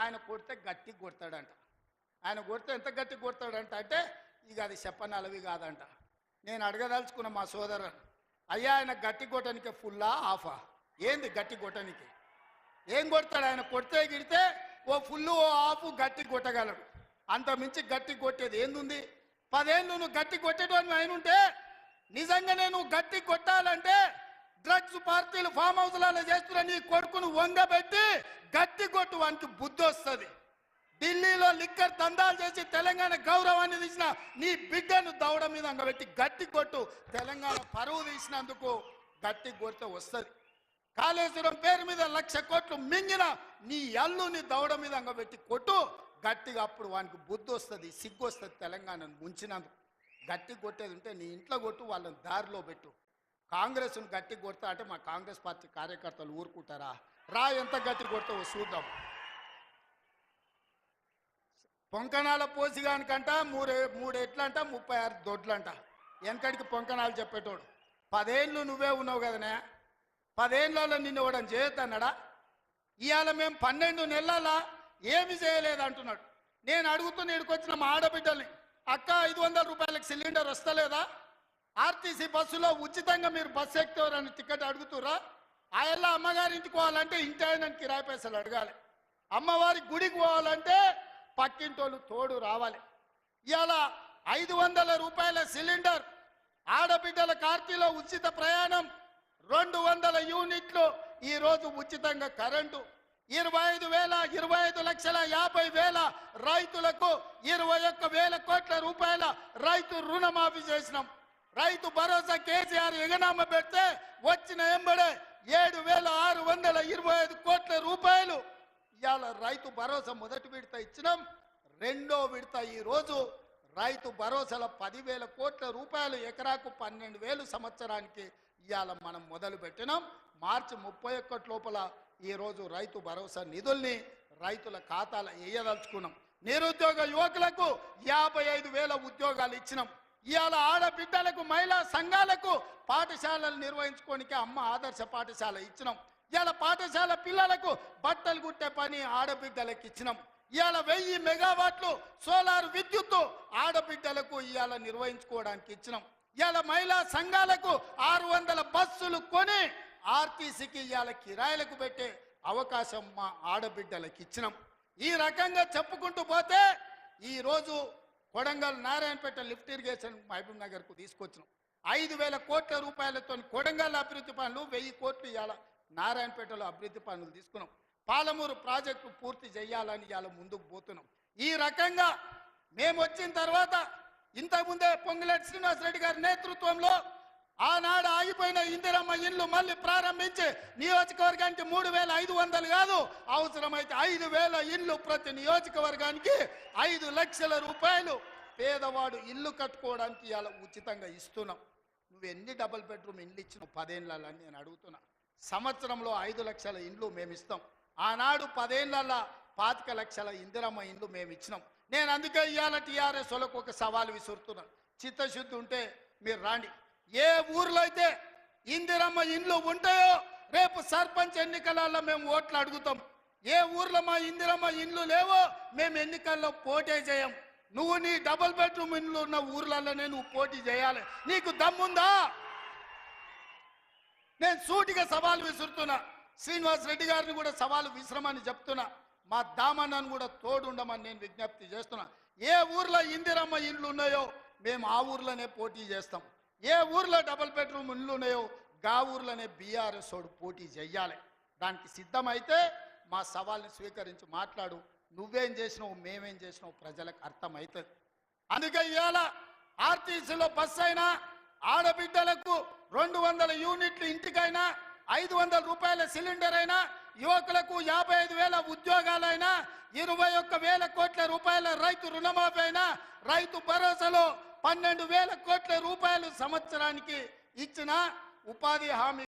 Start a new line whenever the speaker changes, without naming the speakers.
ఆయన కొడితే గట్టి కొడతాడంట. ఆయన కొడితే ఎంత గట్టి కొడతాడంట అంటే ఇక అది చెప్పనలవి కాదంట. నేను అడగదలుచుకున్న మా సోదరు, అయ్యా ఆయన గట్టి కొట్టడానికి ఫుల్లా ఆఫా? ఏంది గట్టి కొట్టడానికి? ఏం కొడతాడు ఆయన? కొడితే గిడితే ఓ ఫుల్లు ఓ ఆఫ్ గట్టి కొట్టగలడు. అంత మించి గట్టి కొట్టేది ఏందుంది? 10 ఏళ్ళు నువ్వు గట్టి కొట్టేటోని అయినుంటే నిజంగానే నువ్వు గట్టి కొట్టాలంటే డ్రగ్స్ పార్టీలు ఫామ్ హౌస్లలో చేస్తున్న నీ కొడుకును వంగబెట్టి గట్టి కొట్టు, వానికి బుద్ధి వస్తుంది. ఢిల్లీలో లిక్కర్ దందాలు చేసి తెలంగాణ గౌరవాన్ని తీసిన నీ బిడ్డను దౌడ మీద అంగబెట్టి గట్టి కొట్టు. తెలంగాణ పరువు తీసినందుకు గట్టి కొడితే వస్తుంది. కాళేశ్వరం పేరు మీద 1,00,000 కోట్లు మింగిన నీ అల్లుని దౌడ మీద అంగబెట్టి కొట్టు గట్టిగా. అప్పుడు వానికి బుద్ధి వస్తుంది, సిగ్గు వస్తుంది. తెలంగాణను ముంచినందుకు గట్టి కొట్టేది ఉంటే నీ ఇంట్లో కొట్టు, వాళ్ళని దారిలో పెట్టు. కాంగ్రెస్ను గట్టి కొడతా అంటే మా కాంగ్రెస్ పార్టీ కార్యకర్తలు ఊరుకుంటారా? రా, ఎంత గట్టి కొడతావో చూద్దాం. పొంకణాల పోసిగానికంట మూడు ఎట్లంట 36 దొడ్లంట. వెనకడికి పొంకణాలు చెప్పేటోడు. 10 ఏళ్ళు నువ్వే ఉన్నావు కదనే, 10 ఏళ్ళలో నిన్ను ఇవ్వడం చేయొద్దన్నాడా? ఇవాళ మేము 12 నెలల ఏమి చేయలేదు అంటున్నాడు. నేను అడుగుతున్న ఇక్కడికొచ్చిన మా ఆడబిడ్డల్ని, అక్క 500 రూపాయలకు సిలిండర్ వస్తలేదా? ఆర్టీసీ బస్సులో ఉచితంగా మీరు బస్సు ఎక్కుతారని టికెట్ అడుగుతురా? ఆయల్లా అమ్మగారింటికి పోవాలంటే ఇంటి ఆయన కిరాయి పైసలు అడగాలి. అమ్మవారి గుడికి పోవాలంటే పక్కింటోళ్ళు తోడు రావాలి. ఇవాళ 500 రూపాయల సిలిండర్, ఆడబిడ్డల కార్తీలో ఉచిత ప్రయాణం, 200 యూనిట్లు ఈరోజు ఉచితంగా కరెంటు, 25,50,50,000 రైతులకు 21,000 కోట్ల రూపాయల రైతు రుణమాఫీ చేసినాం. రైతు భరోసా కేసీఆర్ ఎగనామ పెడితే వచ్చిన ఎంబడే 7,625 కోట్ల రూపాయలు ఇవాళ రైతు భరోసా మొదటి విడత ఇచ్చినాం. రెండో విడత ఈరోజు రైతు భరోసాల 10,000 కోట్ల రూపాయలు, ఎకరాకు 12,000 సంవత్సరానికి ఇవాళ మనం మొదలు పెట్టినాం. మార్చి 31 లోపల ఈరోజు రైతు భరోసా నిధుల్ని రైతుల ఖాతాలో వేయదలుచుకున్నాం. నిరుద్యోగ యువకులకు 55,000 ఉద్యోగాలు ఇచ్చినాం. ఇవాళ ఆడబిడ్డలకు, మహిళా సంఘాలకు పాఠశాలలు నిర్వహించుకోనికి అమ్మ ఆదర్శ పాఠశాల ఇచ్చినాం. ఇవాళ పాఠశాల పిల్లలకు బట్టలు కుట్టే పని ఆడబిడ్డలకు ఇచ్చినాం. ఇవాళ 1000 మెగావాట్లు సోలార్ విద్యుత్తు ఆడబిడ్డలకు ఇవాళ నిర్వహించుకోవడానికి ఇచ్చినాం. ఇవాళ మహిళా సంఘాలకు 600 బస్సులు కొని ఆర్టీసీకి ఇవాళ కిరాయిలకు పెట్టే అవకాశం మా ఆడబిడ్డలకు ఇచ్చినాం. ఈ రకంగా చెప్పుకుంటూ పోతే ఈరోజు కొడంగల్ నారాయణపేట లిఫ్ట్ ఇరిగేషన్ మహబూబ్ నగర్కు తీసుకొచ్చినాం. 5,000 కోట్ల రూపాయలతో కొడంగల్ అభివృద్ధి పనులు, 1000 కోట్లు ఇవాళ నారాయణపేటలో అభివృద్ధి పనులు తీసుకున్నాం. పాలమూరు ప్రాజెక్టు పూర్తి చేయాలని ఇవాళ ముందుకు పోతున్నాం. ఈ రకంగా మేము వచ్చిన తర్వాత ఇంతకుముందే పొంగులేటి శ్రీనివాసరెడ్డి గారి నేతృత్వంలో ఆనాడు ఆగిపోయిన ఇందిరమ్మ ఇల్లు మళ్ళీ ప్రారంభించి నియోజకవర్గానికి 3,500 కాదు, అవసరమైతే 5,000 ఇల్లు ప్రతి నియోజకవర్గానికి 5 లక్షల రూపాయలు పేదవాడు ఇల్లు కట్టుకోవడానికి ఇవాళ ఉచితంగా ఇస్తున్నాం. నువ్వు ఎన్ని డబుల్ బెడ్రూమ్ ఇండ్లు ఇచ్చినావు 10 ఏళ్ళని నేను అడుగుతున్నా. సంవత్సరంలో 5 లక్షల ఇండ్లు మేము ఇస్తాం. ఆనాడు 10 ఏళ్ళ 25 లక్షల ఇందిరమ్మ ఇండ్లు మేము ఇచ్చినాం. నేను అందుకే ఇవాళ టీఆర్ఎస్ వాళ్ళకు ఒక సవాల్ విసురుతున్నాను. చిత్తశుద్ధి ఉంటే మీరు రాండి. ఏ ఊర్లో అయితే ఇందిరమ్మ ఇండ్లు ఉంటాయో రేపు సర్పంచ్ ఎన్నికలలో మేము ఓట్లు అడుగుతాం. ఏ ఊర్లో మా ఇందిరమ్మ ఇండ్లు లేవో మేము ఎన్నికల్లో పోటీ చేయం. నువ్వు నీ డబుల్ బెడ్రూమ్ ఇండ్లు ఉన్న ఊర్లలోనే నువ్వు పోటీ చేయాలి. నీకు దమ్ముందా? నేను సూటిగా సవాల్ విసురుతున్నా. శ్రీనివాసరెడ్డి గారిని కూడా సవాలు విశ్రమని చెప్తున్నా. మా దామన్నను కూడా తోడుండమని నేను విజ్ఞప్తి చేస్తున్నా. ఏ ఊర్లో ఇందిరమ్మ ఇండ్లు ఉన్నాయో మేము ఆ ఊర్లోనే పోటీ చేస్తాం. ఏ ఊర్లో డబుల్ బెడ్రూమ్ ఇండ్లు ఉన్నాయో గా ఊర్లోనే బీఆర్ఎస్ వాడు పోటీ చెయ్యాలి. దానికి సిద్ధమైతే మా సవాల్ని స్వీకరించి మాట్లాడు. నువ్వేం చేసినావు, మేమేం చేసినావు ప్రజలకు అర్థమవుతుంది. అందుకే ఇవాళ ఆర్టీసీలో బస్సు అయినా, ఆడబిడ్డలకు 200 యూనిట్లు ఇంటికైనా, 500 రూపాయల సిలిండర్ అయినా, యువకులకు 55,000 ఉద్యోగాలైనా, 21,000 కోట్ల రూపాయల రైతు రుణమాఫీ అయినా, రైతు భరోసాలో 12,000 కోట్ల రూపాయలు సంవత్సరానికి ఇచ్చిన ఉపాధి హామీ